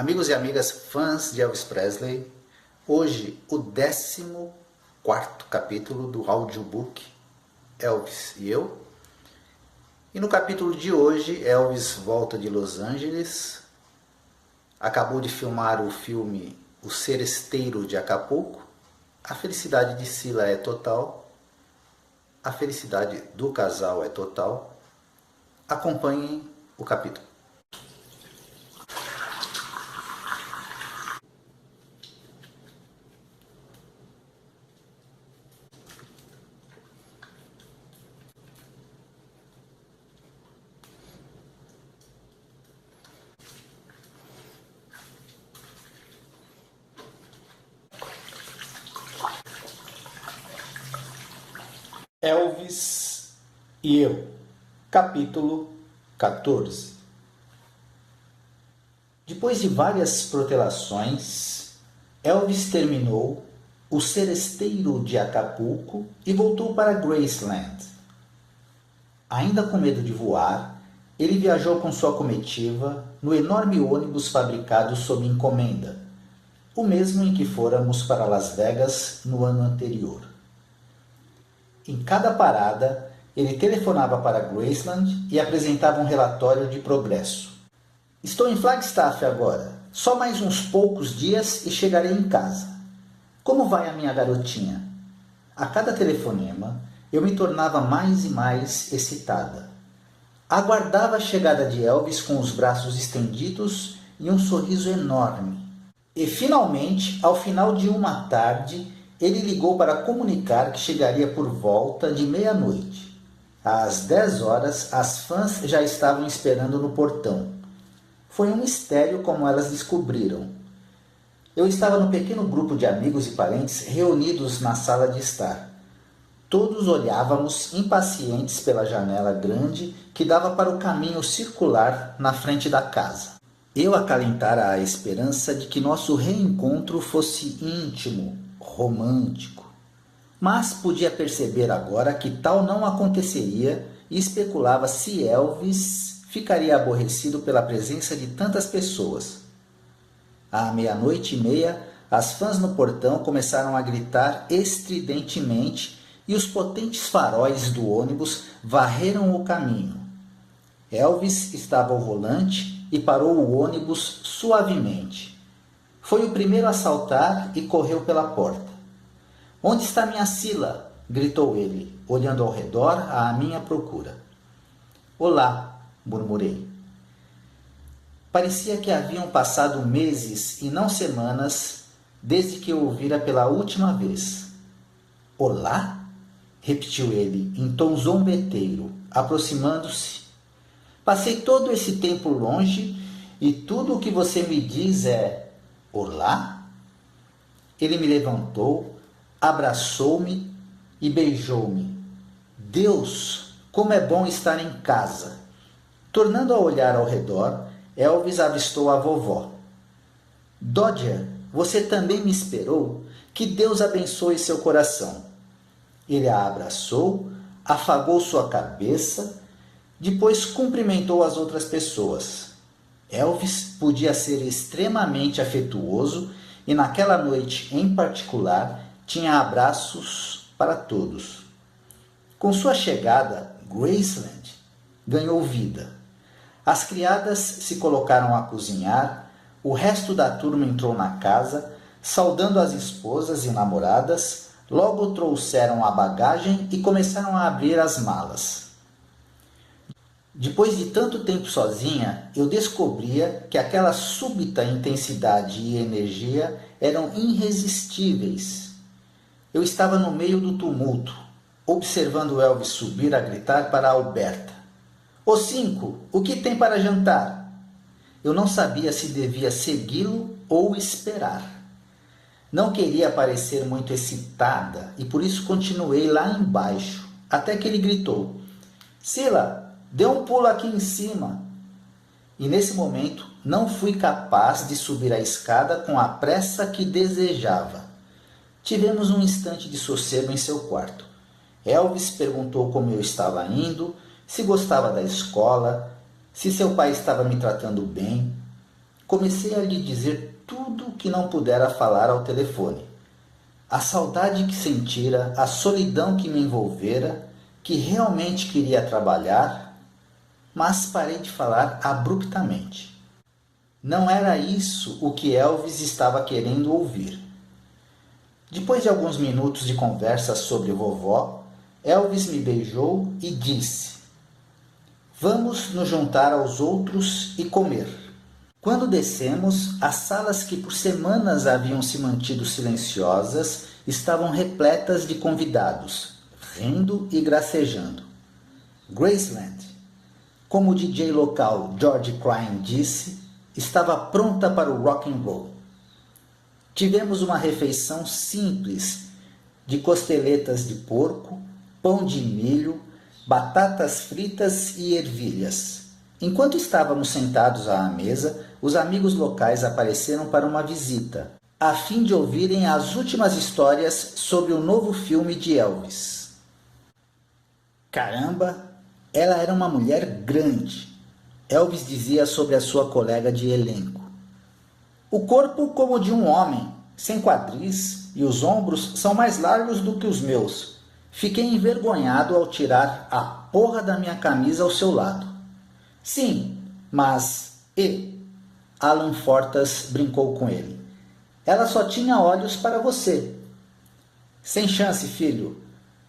Amigos e amigas fãs de Elvis Presley, hoje o 14º capítulo do audiobook Elvis e Eu. E no capítulo de hoje, Elvis volta de Los Angeles, acabou de filmar o filme O Seresteiro de Acapulco, a felicidade de Cilla é total, a felicidade do casal é total. Acompanhem o capítulo. Elvis e Eu, capítulo 14. Depois de várias protelações, Elvis terminou O Seresteiro de Acapulco e voltou para Graceland. Ainda com medo de voar, ele viajou com sua comitiva no enorme ônibus fabricado sob encomenda, o mesmo em que fôramos para Las Vegas no ano anterior. Em cada parada, ele telefonava para Graceland e apresentava um relatório de progresso. Estou em Flagstaff agora. Só mais uns poucos dias e chegarei em casa. Como vai a minha garotinha? A cada telefonema, eu me tornava mais e mais excitada. Aguardava a chegada de Elvis com os braços estendidos e um sorriso enorme. E finalmente, ao final de uma tarde, ele ligou para comunicar que chegaria por volta de meia-noite. Às 10 horas, as fãs já estavam esperando no portão. Foi um mistério como elas descobriram. Eu estava no pequeno grupo de amigos e parentes reunidos na sala de estar. Todos olhávamos impacientes pela janela grande que dava para o caminho circular na frente da casa. Eu acalentara a esperança de que nosso reencontro fosse íntimo, romântico. Mas podia perceber agora que tal não aconteceria e especulava se Elvis ficaria aborrecido pela presença de tantas pessoas. À 00:30, as fãs no portão começaram a gritar estridentemente e os potentes faróis do ônibus varreram o caminho. Elvis estava ao volante e parou o ônibus suavemente. Foi o primeiro a saltar e correu pela porta. Onde está minha Cilla? Gritou ele, olhando ao redor à minha procura. Olá, murmurei. Parecia que haviam passado meses e não semanas desde que eu o vira pela última vez. Olá? Repetiu ele em tom zombeteiro, aproximando-se. Passei todo esse tempo longe e tudo o que você me diz é olá? Ele me levantou, abraçou-me e beijou-me. Deus, como é bom estar em casa! Tornando a olhar ao redor, Elvis avistou a vovó. Dodger, você também me esperou? Que Deus abençoe seu coração. Ele a abraçou, afagou sua cabeça, depois cumprimentou as outras pessoas. Elvis podia ser extremamente afetuoso e naquela noite em particular tinha abraços para todos. Com sua chegada, Graceland ganhou vida. As criadas se colocaram a cozinhar, o resto da turma entrou na casa, saudando as esposas e namoradas, logo trouxeram a bagagem e começaram a abrir as malas. Depois de tanto tempo sozinha, eu descobria que aquela súbita intensidade e energia eram irresistíveis. Eu estava no meio do tumulto, observando Elvis subir a gritar para Alberta. Ô Cinco, o que tem para jantar? Eu não sabia se devia segui-lo ou esperar. Não queria parecer muito excitada e por isso continuei lá embaixo, até que ele gritou. Cilla, dê um pulo aqui em cima. E nesse momento não fui capaz de subir a escada com a pressa que desejava. Tivemos um instante de sossego em seu quarto. Elvis perguntou como eu estava indo, se gostava da escola, se seu pai estava me tratando bem. comecei a lhe dizer tudo o que não pudera falar ao telefone. A saudade que sentira, a solidão que me envolvera, que realmente queria trabalhar, mas parei de falar abruptamente. Não era isso o que Elvis estava querendo ouvir. Depois de alguns minutos de conversa sobre vovó, Elvis me beijou e disse: "Vamos nos juntar aos outros e comer." Quando descemos, as salas que por semanas haviam se mantido silenciosas estavam repletas de convidados, rindo e gracejando. Graceland, como o DJ local George Crine disse, estava pronta para o rock and roll. Tivemos uma refeição simples de costeletas de porco, pão de milho, batatas fritas e ervilhas. Enquanto estávamos sentados à mesa, os amigos locais apareceram para uma visita, a fim de ouvirem as últimas histórias sobre o novo filme de Elvis. Caramba, ela era uma mulher grande, Elvis dizia sobre a sua colega de elenco. O corpo como o de um homem, sem quadris, e os ombros são mais largos do que os meus. Fiquei envergonhado ao tirar a porra da minha camisa ao seu lado. Sim, mas... Alan Fortas brincou com ele. Ela só tinha olhos para você. Sem chance, filho.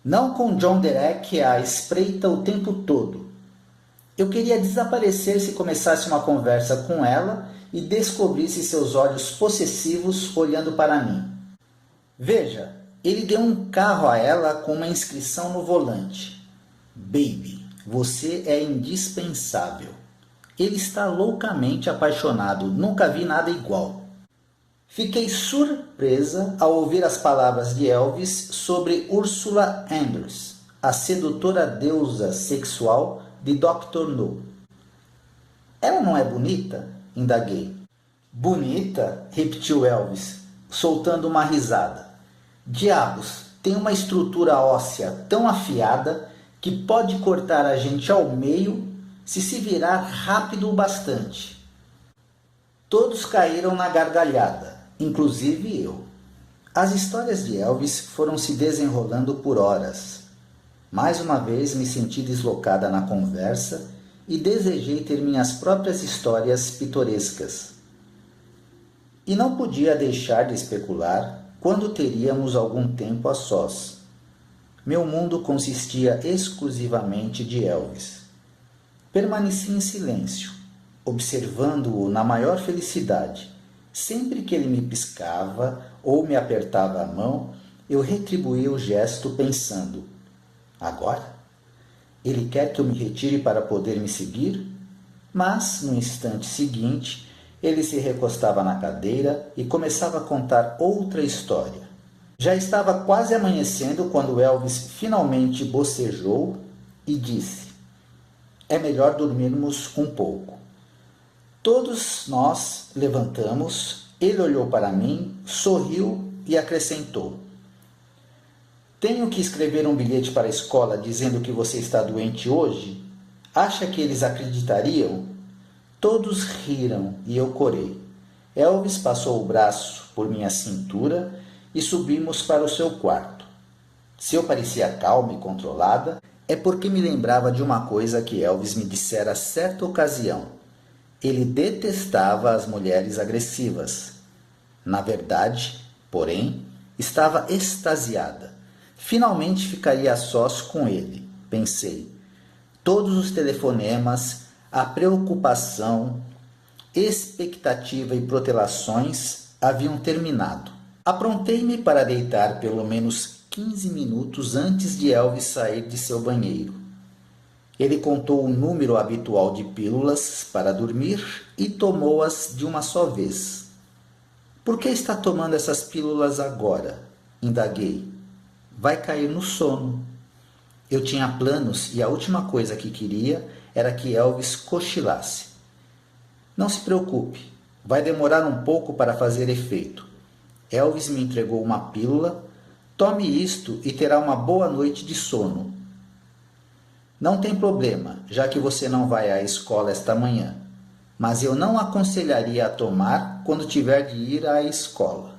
Não com John Derek à espreita o tempo todo. Eu queria desaparecer se começasse uma conversa com ela e descobrisse seus olhos possessivos olhando para mim. Veja, ele deu um carro a ela com uma inscrição no volante. Baby, você é indispensável. Ele está loucamente apaixonado, nunca vi nada igual. Fiquei surpresa ao ouvir as palavras de Elvis sobre Ursula Andress, a sedutora deusa sexual de Dr. No. Ela não é bonita? Indaguei. Bonita? Repetiu Elvis, soltando uma risada. Diabos, tem uma estrutura óssea tão afiada que pode cortar a gente ao meio se virar rápido o bastante. Todos caíram na gargalhada, inclusive eu. As histórias de Elvis foram se desenrolando por horas. Mais uma vez me senti deslocada na conversa e desejei ter minhas próprias histórias pitorescas. E não podia deixar de especular quando teríamos algum tempo a sós. Meu mundo consistia exclusivamente de Elvis. Permaneci em silêncio, observando-o na maior felicidade. Sempre que ele me piscava ou me apertava a mão, eu retribuía o gesto pensando: agora? Ele quer que eu me retire para poder me seguir? Mas, no instante seguinte, ele se recostava na cadeira e começava a contar outra história. Já estava quase amanhecendo quando Elvis finalmente bocejou e disse: é melhor dormirmos um pouco. Todos nós levantamos, ele olhou para mim, sorriu e acrescentou: tenho que escrever um bilhete para a escola dizendo que você está doente hoje? Acha que eles acreditariam? Todos riram e eu corei. Elvis passou o braço por minha cintura e subimos para o seu quarto. Se eu parecia calma e controlada, é porque me lembrava de uma coisa que Elvis me dissera certa ocasião. Ele detestava as mulheres agressivas. Na verdade, porém, estava extasiada. Finalmente ficaria a sós com ele, pensei. Todos os telefonemas, a preocupação, expectativa e protelações haviam terminado. Aprontei-me para deitar pelo menos 15 minutos antes de Elvis sair de seu banheiro. Ele contou o número habitual de pílulas para dormir e tomou-as de uma só vez. Por que está tomando essas pílulas agora? Indaguei. Vai cair no sono. Eu tinha planos e a última coisa que queria era que Elvis cochilasse. Não se preocupe, vai demorar um pouco para fazer efeito. Elvis me entregou uma pílula. Tome isto e terá uma boa noite de sono. Não tem problema, já que você não vai à escola esta manhã. mas eu não aconselharia a tomar quando tiver de ir à escola.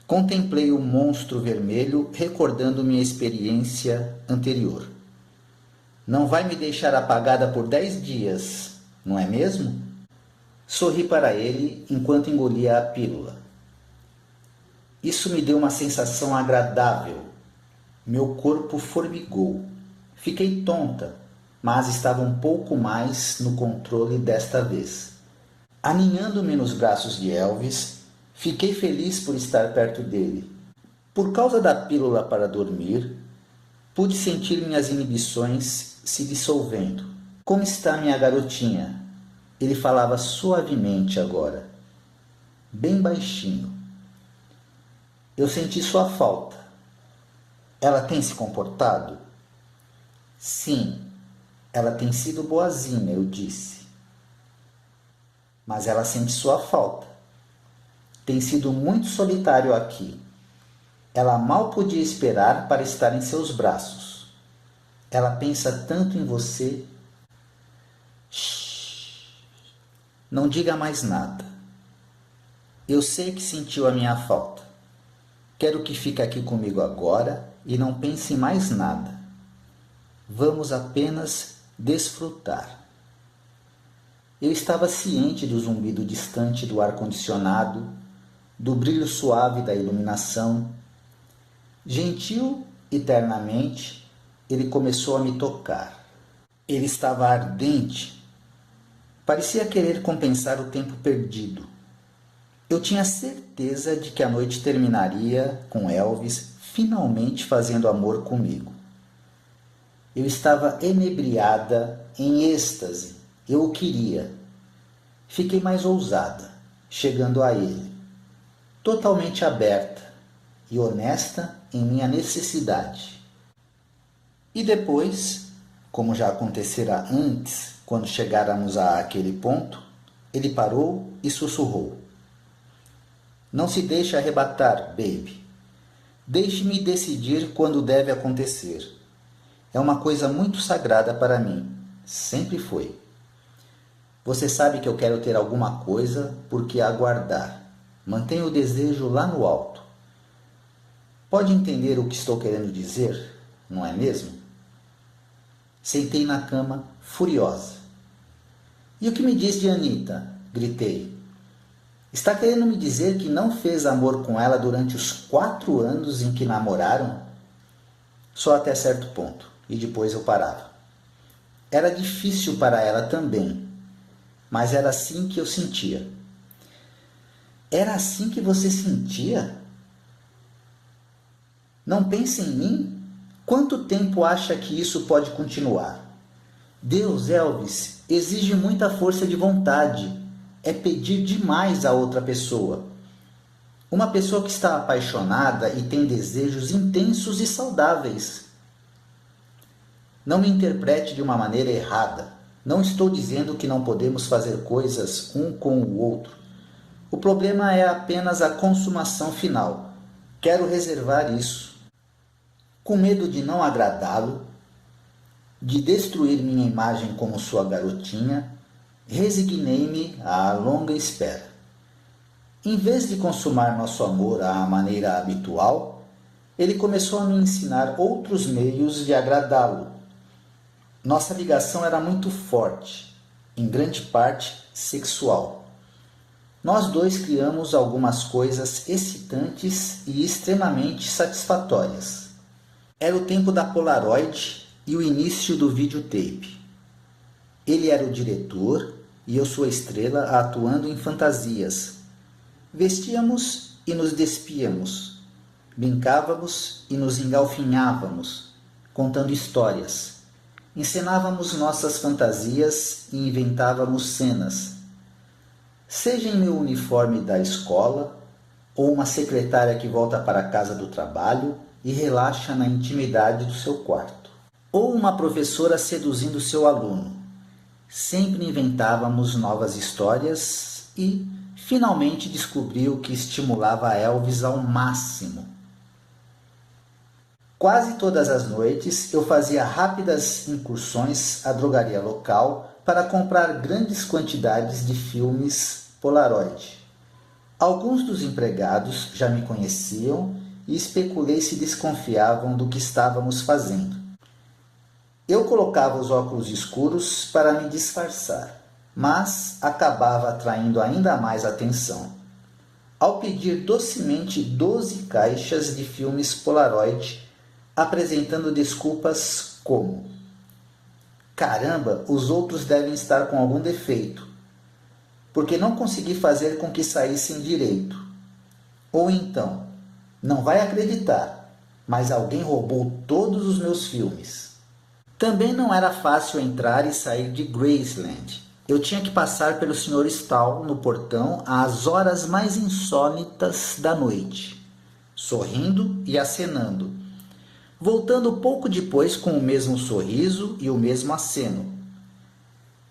Contemplei o monstro vermelho, recordando minha experiência anterior. Não vai me deixar apagada por 10 dias, não é mesmo? Sorri para ele enquanto engolia a pílula. Isso me deu uma sensação agradável. Meu corpo formigou. Fiquei tonta, mas estava um pouco mais no controle desta vez. Aninhando-me nos braços de Elvis, fiquei feliz por estar perto dele. Por causa da pílula para dormir, pude sentir minhas inibições se dissolvendo. Como está minha garotinha? Ele falava suavemente agora, bem baixinho. Eu senti sua falta. Ela tem se comportado? Sim, ela tem sido boazinha, eu disse. Mas ela sente sua falta. Tem sido muito solitário aqui. Ela mal podia esperar para estar em seus braços. Ela pensa tanto em você. Shhh. Não diga mais nada. Eu sei que sentiu a minha falta. Quero que fique aqui comigo agora e não pense em mais nada. Vamos apenas desfrutar. Eu estava ciente do zumbido distante do ar-condicionado, do brilho suave da iluminação. Gentil e ternamente, ele começou a me tocar. Ele estava ardente. Parecia querer compensar o tempo perdido. Eu tinha certeza de que a noite terminaria com Elvis finalmente fazendo amor comigo. Eu estava enebriada, em êxtase. Eu o queria. Fiquei mais ousada, chegando a ele, totalmente aberta e honesta em minha necessidade. E depois, como já acontecera antes, quando chegáramos àquele ponto, ele parou e sussurrou. Não se deixe arrebatar, baby. Deixe-me decidir quando deve acontecer. É uma coisa muito sagrada para mim. Sempre foi. Você sabe que eu quero ter alguma coisa por que aguardar. Mantenha o desejo lá no alto. Pode entender o que estou querendo dizer, não é mesmo? Sentei na cama, furiosa. E o que me diz de Anita? Gritei. Está querendo me dizer que não fez amor com ela durante os 4 anos em que namoraram? Só até certo ponto, e depois eu parava. Era difícil para ela também, mas era assim que eu sentia. Era assim que você sentia? Não pense em mim? Quanto tempo acha que isso pode continuar? Deus, Elvis, exige muita força de vontade. É pedir demais a outra pessoa. Uma pessoa que está apaixonada e tem desejos intensos e saudáveis. Não me interprete de uma maneira errada. Não estou dizendo que não podemos fazer coisas um com o outro. O problema é apenas a consumação final. Quero reservar isso. Com medo de não agradá-lo, de destruir minha imagem como sua garotinha, resignei-me à longa espera. Em vez de consumar nosso amor à maneira habitual, ele começou a me ensinar outros meios de agradá-lo. Nossa ligação era muito forte, em grande parte sexual. Nós dois criamos algumas coisas excitantes e extremamente satisfatórias. Era o tempo da Polaroid e o início do videotape. Ele era o diretor e eu sua estrela atuando em fantasias. Vestíamos e nos despíamos. Brincávamos e nos engalfinhávamos, contando histórias. Encenávamos nossas fantasias e inventávamos cenas. Seja em meu uniforme da escola, ou uma secretária que volta para a casa do trabalho e relaxa na intimidade do seu quarto, ou uma professora seduzindo seu aluno. Sempre inventávamos novas histórias e, finalmente, descobri o que estimulava Elvis ao máximo. Quase todas as noites eu fazia rápidas incursões à drogaria local para comprar grandes quantidades de filmes Polaroid. Alguns dos empregados já me conheciam e especulei se desconfiavam do que estávamos fazendo. Eu colocava os óculos escuros para me disfarçar, mas acabava atraindo ainda mais atenção. Ao pedir docemente 12 caixas de filmes Polaroid, apresentando desculpas como: caramba, os outros devem estar com algum defeito, porque não consegui fazer com que saíssem direito. Ou então, não vai acreditar, mas alguém roubou todos os meus filmes. Também não era fácil entrar e sair de Graceland. Eu tinha que passar pelo Sr. Stahl no portão às horas mais insólitas da noite, sorrindo e acenando, voltando pouco depois com o mesmo sorriso e o mesmo aceno.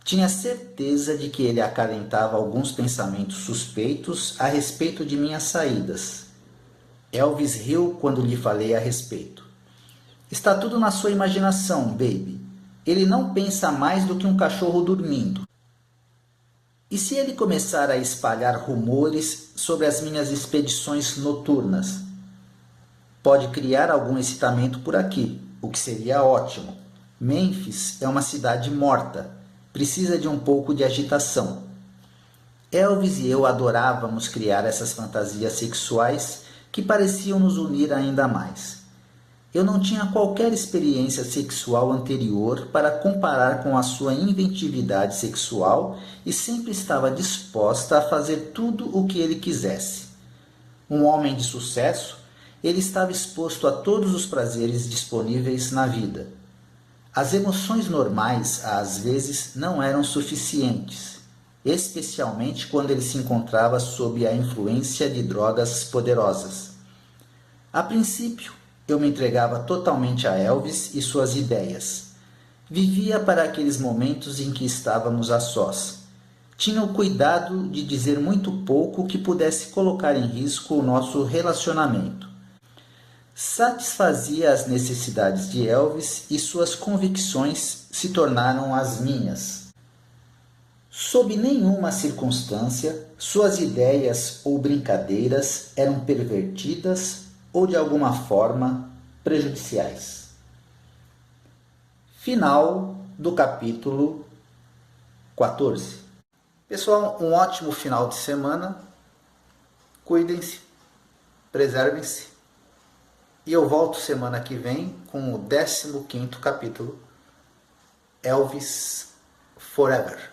Tinha certeza de que ele acalentava alguns pensamentos suspeitos a respeito de minhas saídas. Elvis riu quando lhe falei a respeito. Está tudo na sua imaginação, baby. Ele não pensa mais do que um cachorro dormindo. E se ele começar a espalhar rumores sobre as minhas expedições noturnas? Pode criar algum excitamento por aqui, o que seria ótimo. Memphis é uma cidade morta, precisa de um pouco de agitação. Elvis e eu adorávamos criar essas fantasias sexuais que pareciam nos unir ainda mais. Eu não tinha qualquer experiência sexual anterior para comparar com a sua inventividade sexual e sempre estava disposta a fazer tudo o que ele quisesse. Um homem de sucesso, ele estava exposto a todos os prazeres disponíveis na vida. As emoções normais, às vezes, não eram suficientes, especialmente quando ele se encontrava sob a influência de drogas poderosas. A princípio, eu me entregava totalmente a Elvis e suas ideias. Vivia para aqueles momentos em que estávamos a sós. Tinha o cuidado de dizer muito pouco que pudesse colocar em risco o nosso relacionamento. Satisfazia as necessidades de Elvis e suas convicções se tornaram as minhas. Sob nenhuma circunstância, suas ideias ou brincadeiras eram pervertidas ou de alguma forma prejudiciais. Final do capítulo 14. Pessoal, um ótimo final de semana. Cuidem-se, preservem-se. E eu volto semana que vem com o 15º capítulo, Elvis Forever.